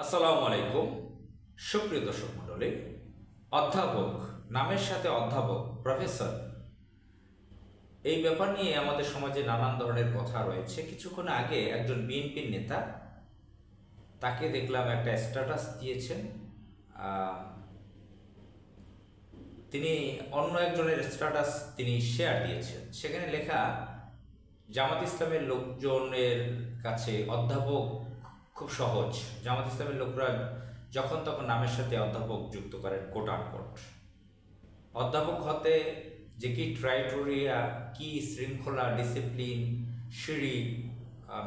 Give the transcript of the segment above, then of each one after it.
আসসালামু আলাইকুম। সুপ্রিয় দর্শক মণ্ডলী, অধ্যাপক নামের সাথে অধ্যাপক, প্রফেসর, এই ব্যাপার নিয়ে আমাদের সমাজে নানান ধরনের কথা রয়েছে। কিছুক্ষণ আগে একজন বিএনপির নেতা, তাকে দেখলাম একটা স্ট্যাটাস দিয়েছেন। আহ, তিনি অন্য একজনের স্ট্যাটাস তিনি শেয়ার দিয়েছেন। সেখানে লেখা, জামাত ইসলামের লোকজনের কাছে অধ্যাপক খুব সহজ। জামাত ইসলামের লোকরা যখন তখন নামের সাথে অধ্যাপক যুক্ত করেন, কোট আনকোট। অধ্যাপক হতে যে কি ক্রাইটেরিয়া, কি শৃঙ্খলা, ডিসিপ্লিন, সিঁড়ি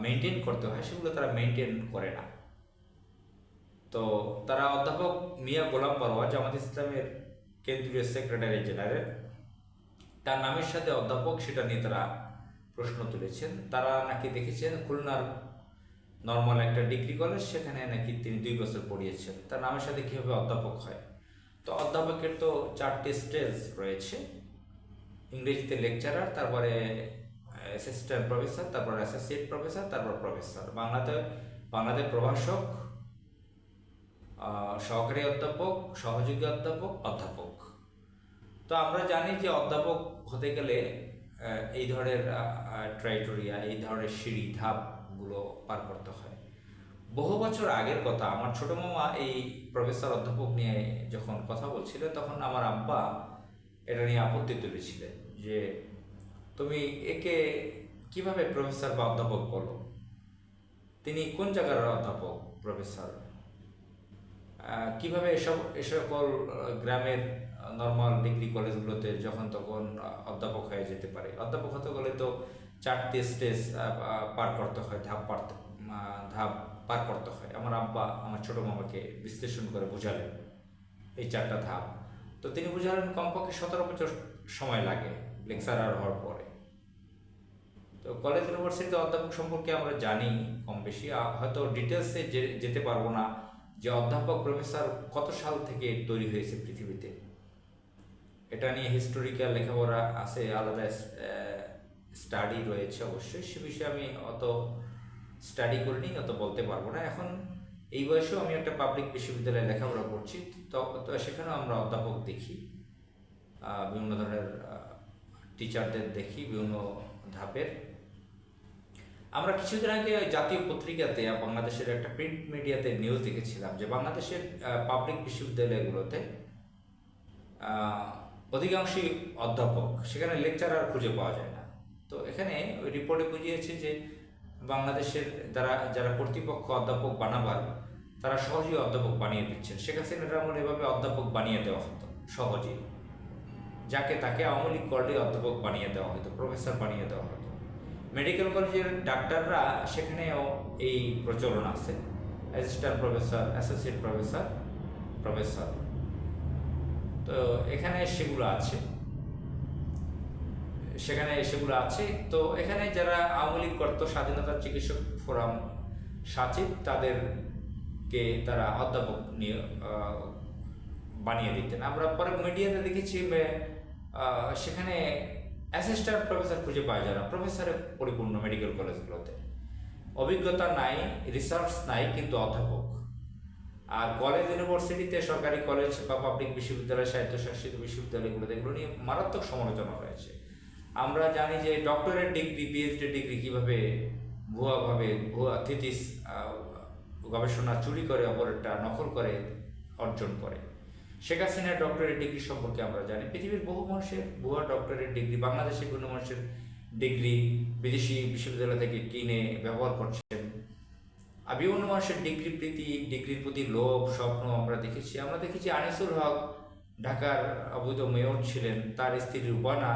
মেনটেন করতে হয়, সেগুলো তারা মেনটেন করে না। তো তারা অধ্যাপক মিয়া গোলাম পরোয়ার, জামাত ইসলামের কেন্দ্রীয় সেক্রেটারি জেনারেল, তার নামের সাথে অধ্যাপক, সেটা নিয়ে তারা প্রশ্ন তুলেছেন। তারা নাকি দেখেছেন খুলনার নর্মাল একটা ডিগ্রি কলেজ, সেখানে নাকি তিনি 2 বছর পড়িয়েছেন। তার নামের সাথে কীভাবে অধ্যাপক হয়? তো অধ্যাপকের তো 4টি স্টেজ রয়েছে। ইংরেজিতে লেকচারার, তারপরে অ্যাসিস্ট্যান্ট প্রফেসর, তারপর অ্যাসোসিয়েট প্রফেসর, তারপর প্রফেসর। বাংলাতে প্রভাষক, সহকারী অধ্যাপক, সহযোগী অধ্যাপক, অধ্যাপক। তো আমরা জানি যে অধ্যাপক হতে গেলে এই ধরনের ক্রাইটেরিয়া, এই ধরনের সিঁড়ি ধাপগুলো পার করতে হয়। বহু বছর আগের কথা, আমার ছোট মামা এই প্রফেসর অধ্যাপক নিয়ে যখন কথা বলছিল, তখন আমার আব্বা এটা নিয়ে আপত্তি তুলেছিলেন যে তুমি একে কিভাবে প্রফেসর বা অধ্যাপক বলো? তিনি কোন জায়গার অধ্যাপক, প্রফেসর? কিভাবে এ সকল গ্রামের নর্মাল ডিগ্রি কলেজগুলোতে যখন তখন অধ্যাপক হয়ে যেতে পারে? অধ্যাপক হতে গেলে তো 4টি স্টেজ পার করতে হয়, ধাপ পার করতে হয়। আমার আব্বা আমার ছোট মামাকে বিশ্লেষণ করে বোঝালেন এই 4টা ধাপ। তো তিনি বোঝালেন কমপক্ষে 17 বছর সময় লাগে লেকচারার হওয়ার পরে। তো কলেজ ইউনিভার্সিটিতে অধ্যাপক সম্পর্কে আমরা জানি কম বেশি, হয়তো ডিটেলসে যেতে পারবো না যে অধ্যাপক প্রফেসর কত সাল থেকে তৈরি হয়েছে পৃথিবীতে। এটা নিয়ে হিস্টোরিক্যাল লেখাপড়া আছে, আলাদা স্টাডি রয়েছে অবশ্যই। সে বিষয়ে আমি অত স্টাডি করিনি, অত বলতে পারবো না। এখন এই বয়সেও আমি একটা পাবলিক বিশ্ববিদ্যালয়ে লেখাপড়া করছি, তো সেখানেও আমরা অধ্যাপক দেখি, বিভিন্ন ধরনের টিচারদের দেখি বিভিন্ন ধাপের। আমরা কিছুদিন আগে জাতীয় পত্রিকাতে, বাংলাদেশের একটা প্রিন্ট মিডিয়াতে নিউজ দেখেছিলাম যে বাংলাদেশের পাবলিক বিশ্ববিদ্যালয়গুলোতে অধিকাংশই অধ্যাপক, সেখানে লেকচারার খুঁজে পাওয়া যায় না। তো এখানে ওই রিপোর্টে বুঝিয়েছে যে বাংলাদেশের যারা কর্তৃপক্ষ অধ্যাপক বানাবার, তারা সহজেই অধ্যাপক বানিয়ে দিচ্ছেন। শেখ হাসিনার আমলে এভাবে অধ্যাপক বানিয়ে দেওয়া হতো সহজেই, যাকে তাকে আওয়ামী লীগ করলে অধ্যাপক বানিয়ে দেওয়া হতো, প্রফেসর বানিয়ে দেওয়া হতো। মেডিকেল কলেজের ডাক্তাররা, সেখানেও এই প্রচলন আছে, assistant professor, associate professor, professor. তো এখানে সেগুলো আছে, তো এখানে যারা আওয়ামী লীগ করত, স্বাধীনতা চিকিৎসক ফোরাম, সাচিব, তাদেরকে তারা অধ্যাপক নিয়ে বানিয়ে দিতেন। আমরা পরে মিডিয়াতে দেখেছি সেখানে অ্যাসিস্ট্যান্ট প্রফেসর খুঁজে পাওয়া যায় না, প্রফেসরে পরিপূর্ণ মেডিকেল কলেজগুলোতে। অভিজ্ঞতা নাই, রিসার্চ নাই, কিন্তু অধ্যাপক। আর কলেজ ইউনিভার্সিটিতে, সরকারি কলেজ বা পাবলিক বিশ্ববিদ্যালয়, স্বায়ত্তশাসিত বিশ্ববিদ্যালয়গুলোতে এগুলো নিয়ে মারাত্মক সমালোচনা রয়েছে। আমরা জানি যে ডক্টরেট ডিগ্রি, পিএইচডি ডিগ্রি কীভাবে ভুয়া থিসিস, গবেষণা চুরি করে, অপরেরটা নকল করে অর্জন করে। শেখ হাসিনার ডক্টরেট ডিগ্রি সম্পর্কে আমরা জানি। পৃথিবীর বহু মানুষের ভুয়া ডক্টরেট ডিগ্রি, বাংলাদেশের কোনো মানুষের ডিগ্রি বিদেশি বিশ্ববিদ্যালয় থেকে কিনে ব্যবহার করছেন। আর বিভিন্ন মানুষের ডিগ্রির প্রতি লোভ, স্বপ্ন আমরা দেখেছি। আনিসুল হক ঢাকার অবৈধ মেয়র ছিলেন, তার স্ত্রী রুবানা,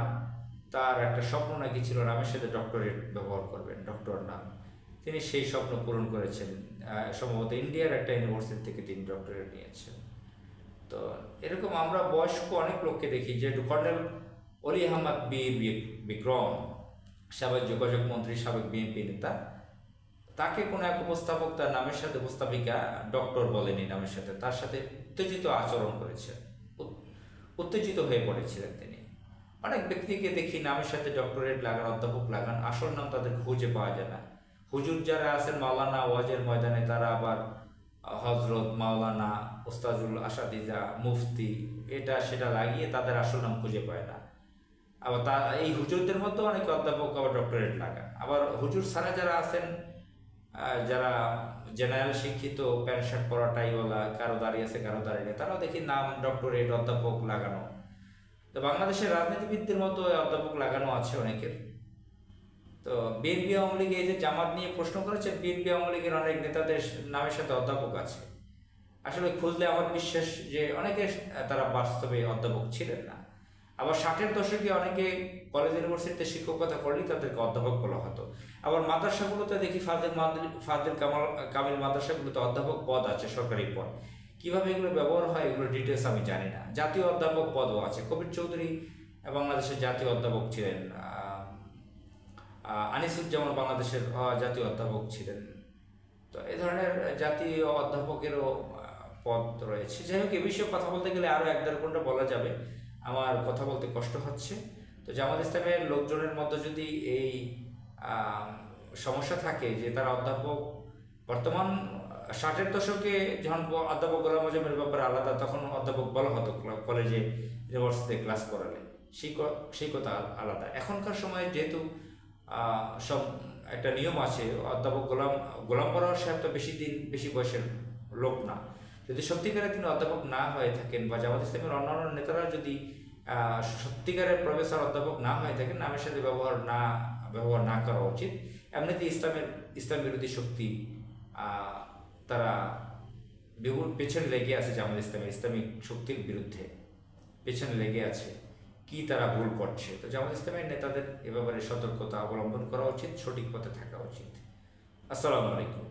তার একটা স্বপ্ন নাকি ছিল নামের সাথে ডক্টরেট ব্যবহার করবেন, ডক্টর নাম। তিনি সেই স্বপ্ন পূরণ করেছেন। সম্ভবত ইন্ডিয়ার একটা ইউনিভার্সিটি থেকে তিনি ডক্টরেট নিয়েছেন। তো এরকম আমরা বয়স্ক অনেক লোককে দেখি, যে কর্নেল অলি আহমদ বিক্রম, সাবেক যোগাযোগ মন্ত্রী, সাবেক বিএনপি নেতা, তাকে কোনো এক উপস্থাপক তার নামের সাথে, উপস্থাপিকা ডক্টর বলেনি নামের সাথে, তার সাথে উত্তেজিত আচরণ করেছেন, উত্তেজিত হয়ে পড়েছিলেন তিনি। অনেক ব্যক্তিকে দেখি নামের সাথে ডক্টরেট লাগান, অধ্যাপক লাগান, আসল নাম তাদের খুঁজে পাওয়া যায় না। হুজুর যারা আছেন মাওলানা ওয়াজের ময়দানে, তারা আবার হজরত, মাওলানা, ওস্তাজুল আসাদিজা, মুফতি, এটা সেটা লাগিয়ে তাদের আসল নাম খুঁজে পায় না। আবার এই হুজুরদের মধ্যে অনেক অধ্যাপক আবার ডক্টরেট লাগান। আবার হুজুর ছাড়া যারা আছেন, যারা জেনারেল শিক্ষিত, প্যান্ট শার্ট পরা টাইওয়ালা, কারো দাঁড়িয়ে আছে কারো দাঁড়িয়ে নেই, তারাও দেখি নাম ডক্টরেট, অধ্যাপক লাগানো। তো বাংলাদেশের রাজনীতিবিদদের মতো অধ্যাপক লাগানো আছে অনেকের। তো বিএনপি আওয়ামী লীগ এই যে জামাত নিয়ে প্রশ্ন করেছে, বিএনপি আওয়ামী লীগের অনেক নেতাদের নামের সাথে অধ্যাপক আছে। আসলে খুঁজলে আমার বিশ্বাস যে অনেকে তারা বাস্তবে অধ্যাপক ছিলেন না। আবার 60-এর দশকে অনেকে কলেজ ইউনিভার্সিটিতে শিক্ষকতা করলেই তাদেরকে অধ্যাপক বলা হতো। আবার মাদ্রাসাগুলোতে দেখি ফাজিল কামিল মাদ্রাসাগুলোতে অধ্যাপক পদ আছে, সরকারি পদ। কিভাবে এগুলো ব্যবহার হয় এগুলো ডিটেলস আমি জানি না। জাতীয় অধ্যাপক পদও আছে। কবির চৌধুরী বাংলাদেশের জাতীয় অধ্যাপক ছিলেন। আনিসুজ্জামান বাংলাদেশের জাতীয় অধ্যাপক ছিলেন। তো এই ধরনের জাতীয় অধ্যাপকেরও পদ রয়েছে। যাই হোক, এ বিষয়ে কথা বলতে গেলে আরও 1-1.5 ঘন্টা বলা যাবে, আমার কথা বলতে কষ্ট হচ্ছে। তো জামাত ইসলামের লোকজনের মধ্যে যদি এই সমস্যা থাকে যে তারা অধ্যাপক, বর্তমান 60-এর দশকে যখন অধ্যাপক গোলাম আজমের ব্যাপারে আলাদা, তখন অধ্যাপক বলা হতো কলেজে ইউনিভার্সিটিতে ক্লাস করালে, সেই কথা আলাদা। এখনকার সময়ে যেহেতু সব একটা নিয়ম আছে, অধ্যাপক গোলাম পরোয়ার সাহেব তো বেশি বয়সের লোক না। যদি সত্যিকারে তিনি অধ্যাপক না হয়ে থাকেন, বা জামাত ইসলামের অন্যান্য নেতারা যদি সত্যিকারের প্রফেসর অধ্যাপক না হয়ে থাকেন, নামের সাথে ব্যবহার না করা উচিত। এমনিতে ইসলাম বিরোধী শক্তি তারা পেছনে লেগে আছে, জামাত ইসলামিক শক্তির বিরুদ্ধে পেছনে লেগে আছে। কি তারা ভুল করছে? তো জামাত ইসলামের নেতাদের এ ব্যাপারে সতর্কতা অবলম্বন করা উচিত, সঠিক পথে থাকা উচিত। আসসালামু আলাইকুম।